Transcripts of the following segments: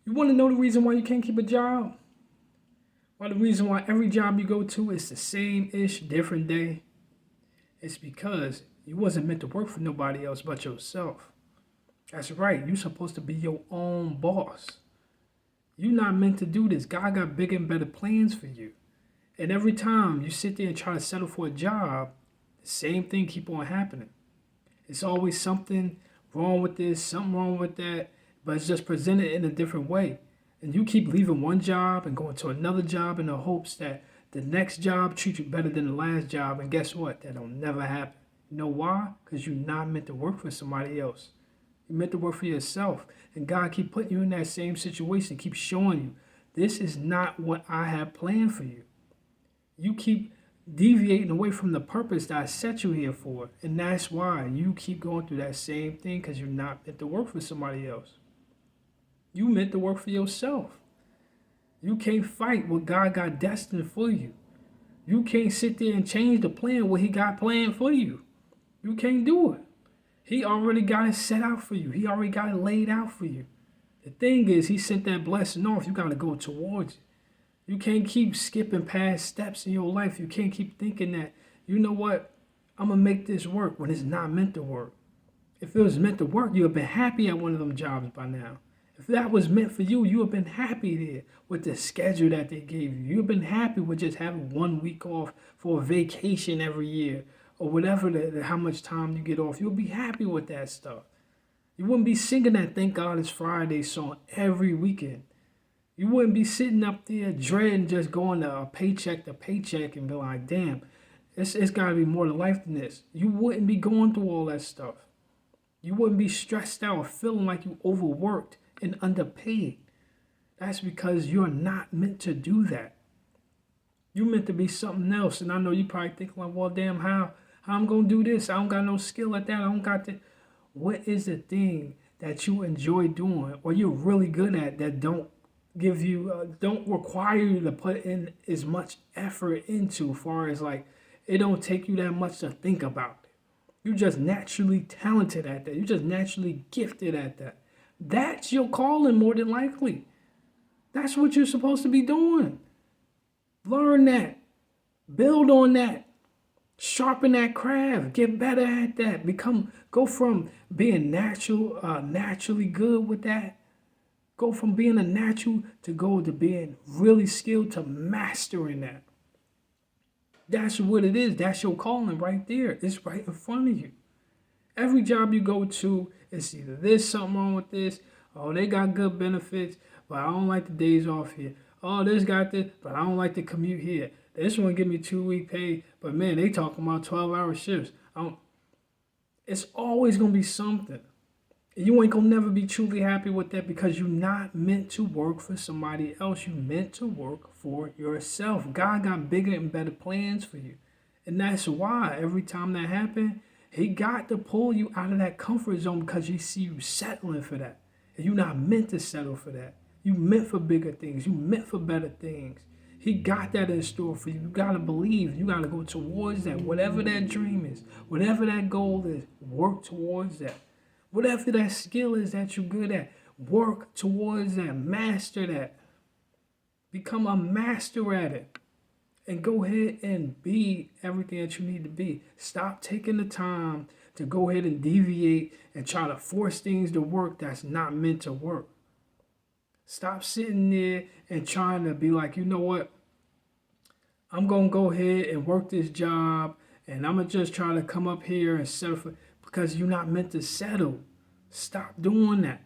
You want to know the reason why you can't keep a job? Why the reason why every job you go to is the same-ish, different day? It's because you wasn't meant to work for nobody else but yourself. That's right. You're supposed to be your own boss. You're not meant to do this. God got bigger and better plans for you. And every time you sit there and try to settle for a job, the same thing keep on happening. It's always something wrong with this, something wrong with that, but it's just presented in a different way. And you keep leaving one job and going to another job in the hopes that the next job treats you better than the last job. And guess what? That'll never happen. You know why? Because you're not meant to work for somebody else. You're meant to work for yourself. And God keep putting you in that same situation, keep showing you, this is not what I have planned for you. You keep deviating away from the purpose that I set you here for. And that's why you keep going through that same thing, because you're not meant to work for somebody else. You meant to work for yourself. You can't fight what God got destined for you. You can't sit there and change the plan, what he got planned for you. You can't do it. He already got it set out for you. He already got it laid out for you. The thing is, he sent that blessing off. You got to go towards it. You can't keep skipping past steps in your life. You can't keep thinking that, you know what, I'm going to make this work when it's not meant to work. If it was meant to work, you would have been happy at one of them jobs by now. If that was meant for you, you would have been happy there with the schedule that they gave you. You would have been happy with just having 1 week off for a vacation every year or whatever, how much time you get off. You'll be happy with that stuff. You wouldn't be singing that Thank God It's Friday song every weekend. You wouldn't be sitting up there dreading just going to paycheck and be like, damn, it's got to be more to life than this. You wouldn't be going through all that stuff. You wouldn't be stressed out or feeling like you overworked and underpaid. That's because you're not meant to do that. You're meant to be something else. And I know you probably think like, well, damn, how I'm going to do this? I don't got no skill at that. I don't got that. What is the thing that you enjoy doing or you're really good at that don't require you to put in as much effort into, as far as like it don't take you that much to think about it. You're just naturally talented at that. You're just naturally gifted at that. That's your calling more than likely. That's what you're supposed to be doing. Learn that. Build on that. Sharpen that craft. Get better at that. Go from being naturally good with that. Go from being a natural to being really skilled to mastering that. That's what it is. That's your calling right there. It's right in front of you. Every job you go to, it's either there's something wrong with this. Oh, they got good benefits, but I don't like the days off here. Oh, this got this, but I don't like the commute here. This one give me 2-week pay, but man, they talking about 12-hour shifts. It's always going to be something. You ain't gonna never be truly happy with that because you're not meant to work for somebody else. You're meant to work for yourself. God got bigger and better plans for you. And that's why every time that happened, he got to pull you out of that comfort zone because he see you settling for that. And you're not meant to settle for that. You meant for bigger things. You meant for better things. He got that in store for you. You got to believe. You got to go towards that. Whatever that dream is, whatever that goal is, work towards that. Whatever that skill is that you're good at, work towards that. Master that. Become a master at it. And go ahead and be everything that you need to be. Stop taking the time to go ahead and deviate and try to force things to work that's not meant to work. Stop sitting there and trying to be like, you know what? I'm going to go ahead and work this job and I'm going to just try to come up here and settle for, because you're not meant to settle. Stop doing that.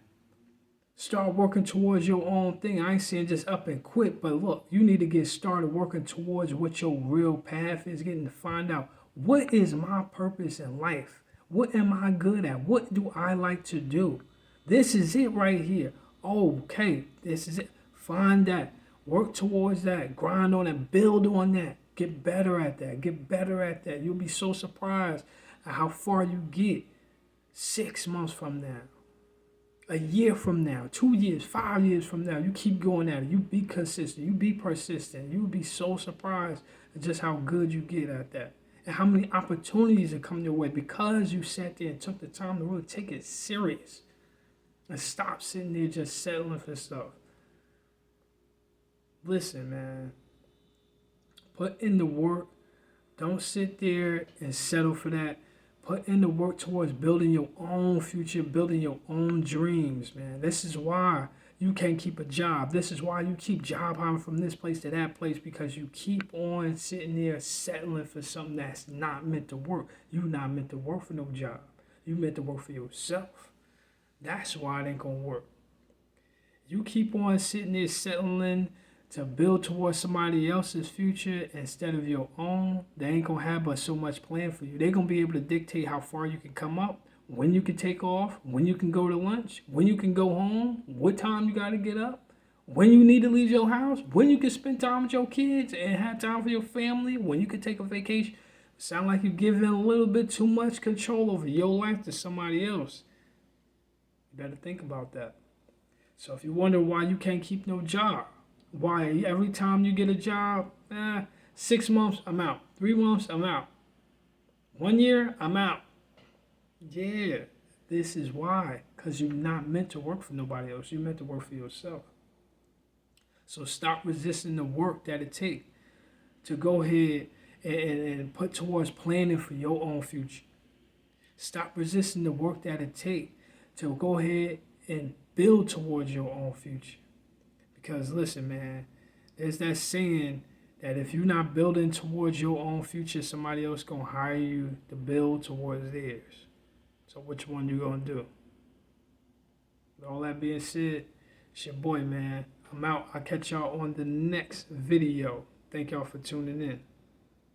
Start working towards your own thing. I ain't saying just up and quit, but look, you need to get started working towards what your real path is, getting to find out what is my purpose in life? What am I good at? What do I like to do? This is it right here. Okay, this is it. Find that. Work towards that. Grind on it. Build on that. Get better at that. Get better at that. You'll be so surprised at how far you get 6 months from now, a year from now, 2 years, 5 years from now. You keep going at it. You be consistent. You be persistent. You'll be so surprised at just how good you get at that. And how many opportunities are coming your way because you sat there and took the time to really take it serious. And stop sitting there just settling for stuff. Listen, man. Put in the work. Don't sit there and settle for that. Put in the work towards building your own future, building your own dreams, man. This is why you can't keep a job. This is why you keep job hopping from this place to that place, because you keep on sitting there settling for something that's not meant to work. You're not meant to work for no job. You meant to work for yourself. That's why it ain't gonna work. You keep on sitting there settling to build towards somebody else's future instead of your own, they ain't gonna have but so much planned for you. They're gonna be able to dictate how far you can come up, when you can take off, when you can go to lunch, when you can go home, what time you gotta get up, when you need to leave your house, when you can spend time with your kids and have time for your family, when you can take a vacation. Sound like you're giving a little bit too much control over your life to somebody else. You better think about that. So if you wonder why you can't keep no job, why every time you get a job, 6 months, I'm out. 3 months, I'm out. 1 year, I'm out. Yeah, this is why. Because you're not meant to work for nobody else. You're meant to work for yourself. So stop resisting the work that it takes to go ahead and put towards planning for your own future. Stop resisting the work that it takes to go ahead and build towards your own future. Because listen, man, there's that saying that if you're not building towards your own future, somebody else gonna hire you to build towards theirs. So which one you gonna do? With all that being said, it's your boy, man. I'm out. I'll catch y'all on the next video. Thank y'all for tuning in.